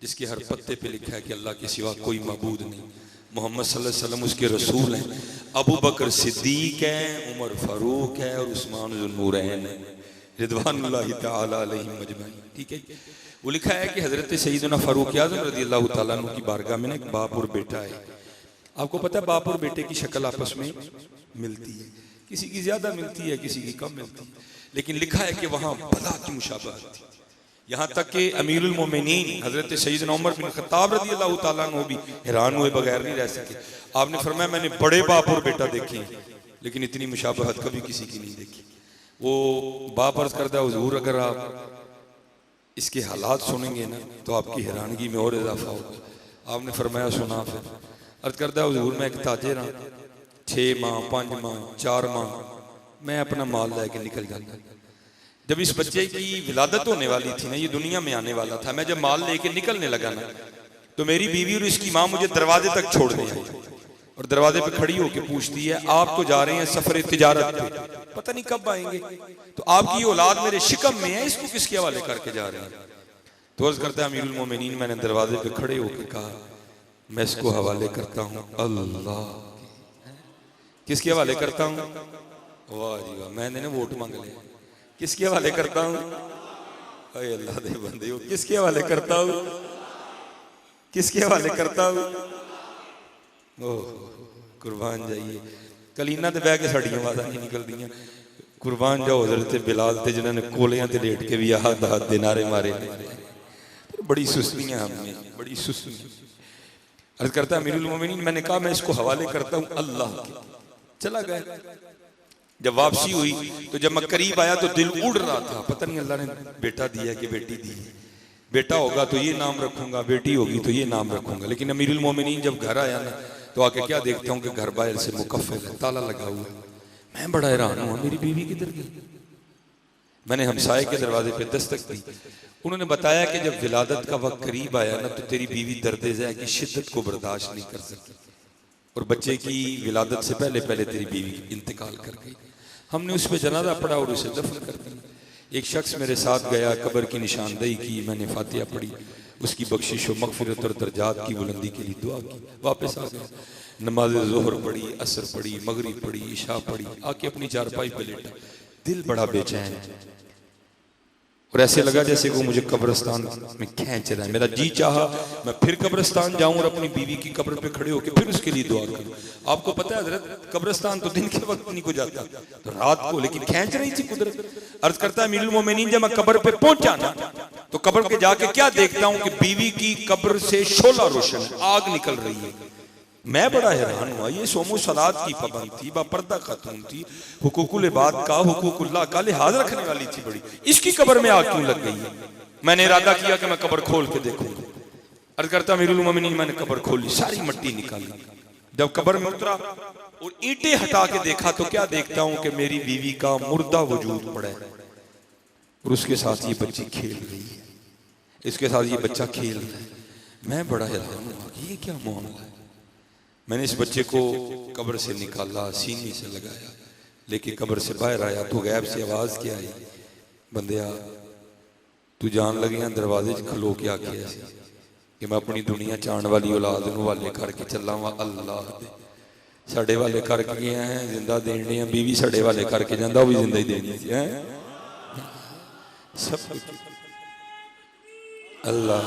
जिसके हर पत्ते पे लिखा है कि अल्लाह के सिवा कोई मबूद नहीं, मोहम्मद सल्लल्लाहु अलैहि वसल्लम उसके रसूल हैं, अबू बकर सिद्दीक हैं, उमर फारूक है और उस्मान ज़ुन्नूरैन है रिदवानुल्लाहि तआला अलैहिम अजमईन। ठीक है, वो लिखा है कि हज़रत सैयदना फारूक आज़म रज़ियल्लाहु तआला अन्हु की बारगाह में ना एक बाप और बेटा है। आपको पता है बाप और बेटे की शक्ल आपस में मिलती है, किसी की ज्यादा मिलती है, किसी की कम मिलती है, लेकिन लिखा है कि वहां बला की मुशाबहत थी। यहाँ तक कि अमीरुल मोमिनीन हजरत सैयदना उमर बिन खत्ताब रज़ियल्लाहु तआला अन्हु भी हैरान हुए बगैर नहीं रह सके। आपने फरमाया मैंने बड़े बाप और बेटा देखे हैं लेकिन इतनी मुशाबहत कभी किसी की नहीं देखी। वो बाप अर्ज करता है हुजूर अगर आप इसके हालात सुनेंगे ना तो आपकी हैरानगी में और इजाफा होगा। आपने फरमाया सुना। फिर अर्ज करता है हुजूर मैं एक ताजिर हाँ, 6 माह 5 माह 4 माह मैं अपना माल लेके निकल जाता। जब इस बच्चे की विलादत होने वाली थी ना, ये दुनिया में आने वाला था, मैं जब माल लेके निकलने लगा ना तो मेरी बीवी और इसकी माँ मुझे दरवाजे तक छोड़ने आई और दरवाजे पे खड़ी होकर पूछती है आप तो जा रहे हैं सफर तिजारत पे, पता नहीं कब आएंगे, तो आपकी औलाद मेरे शिकम में है, इसको किसके हवाले करके जा रहे हैं। तो अर्ज करता है अमीरुल मोमिनीन मैंने दरवाजे पे खड़े होकर कहा मैं इसको हवाले करता हूँ अल्लाह। किसके हवाले करता हूँ? वाह जी वाह, मैंने ना वोट मांग लिया। किसके हवाले करता हूँ? अरे अल्लाह दे बंदे हो, किसके हवाले करता हूँ? किसके हवाले करता हूँ? ओह कुर्बान जाइए, कलीना ते बह के साड़ियां आवाज़ां नहीं निकल दी। कुर्बान जाओ हज़रत बिलाल ते जिन्होंने कोलियां ते लेट के भी आहद आहद दे नारे मारे। बड़ी सुस्तियां हमने, बड़ी सुस्तियां। अर्ज करता है अमीरुल मोमिनीन मैंने कहा मैं इसको हवाले करता हूँ अल्लाह के। चला गया। जब वापसी हुई तो जब मैं करीब आया तो दिल उड़ रहा था, पता नहीं अल्लाह ने बेटा दिया कि बेटी दी। बेटा होगा तो ये नाम रखूंगा, बेटी होगी तो ये नाम रखूंगा। लेकिन अमीरुल मोमिनीन जब घर आया ना तो आके क्या देखता हूँ कि घर बाहर से मुकफ्फल है, ताला लगा हुआ है। मैं बड़ा हैरान हुआ, मेरी बीवी किधर गई? मैंने हमसाये के दरवाजे पे दस्तक दी। उन्होंने बताया कि जब विलादत का वक्त करीब आया ना तो तेरी बीवी दर्द ज़ै की शिद्दत को बर्दाश्त नहीं कर सकी और बच्चे की विलादत से पहले पहले तेरी बीवी इंतकाल कर गई। हमने उस पर जनाजा पढ़ा और उसे दफन कर दिया। एक शख्स मेरे साथ गया, कब्र की निशानदेही की, मैंने फातिहा पढ़ी, उसकी बख्शिश व मगफिरत और दर्जात की बुलंदी के लिए दुआ की, वापस आ गया। नमाज ज़ोहर पढ़ी, असर पढ़ी, मगरिब पढ़ी, इशा पढ़ी, आके अपनी चारपाई पे लेटा। दिल बड़ा बेचैन और ऐसे लगा जैसे वो मुझे कब्रिस्तान में खींच रहा है। मेरा जी चाहा मैं फिर कब्रिस्तान जाऊं और अपनी बीवी की कब्र पे खड़े होकर फिर उसके लिए दुआ करूं। आपको पता है हजरत कब्रिस्तान तो दिन के वक्त नहीं को जाता तो रात को, लेकिन खींच रही थी कुदरत। अर्ज करता है अमीरुल मोमिनीन जब मैं कब्र पे पहुंचा ना तो कब्र के जाके क्या देखता हूं कि बीवी की कब्र से शोला रोशन, आग निकल रही है। मैं बड़ा हैरान हुआ, ये सोमो सलात की पाबंद थी, बापर्दा खातून थी, हुकूकुल इबाद का हुकूकुल्लाह का लिहाज रखने वाली थी बड़ी, इसकी कब्र में आग क्यों लग गई है? मैंने इरादा किया कि मैं कब्र खोल के देखूंगा। अर्ज करता अमीरुल मोमिनीन मैंने कब्र खोली, सारी मिट्टी निकाली। जब कब्र में उतरा और ईंटें हटा के देखा तो क्या देखता हूं कि मेरी बीवी का मुर्दा वजूद पड़ा है और उसके साथ ये बच्ची खेल रही है, इसके साथ ये बच्चा खेल रहा है। मैं बड़ा हैरान हुआ, ये क्या मामला है? मैंने इस बच्चे को कब्र से निकाला, सीने से लगाया, लेके कब्र से बाहर आया तो गैब से आवाज़ क्या आई, बंदिया तू जान लगे दरवाजे च खलो के आके ऐसे कि मैं अपनी दुनिया चाण वाली औलाद नूं हवाले करके चला वा अल्लाह दे। साडे वाले करके गया है जिंदा देने हैं, बीवी साडे वाले करके जाता वो भी जिंदा ही देनी है। सब अल्लाह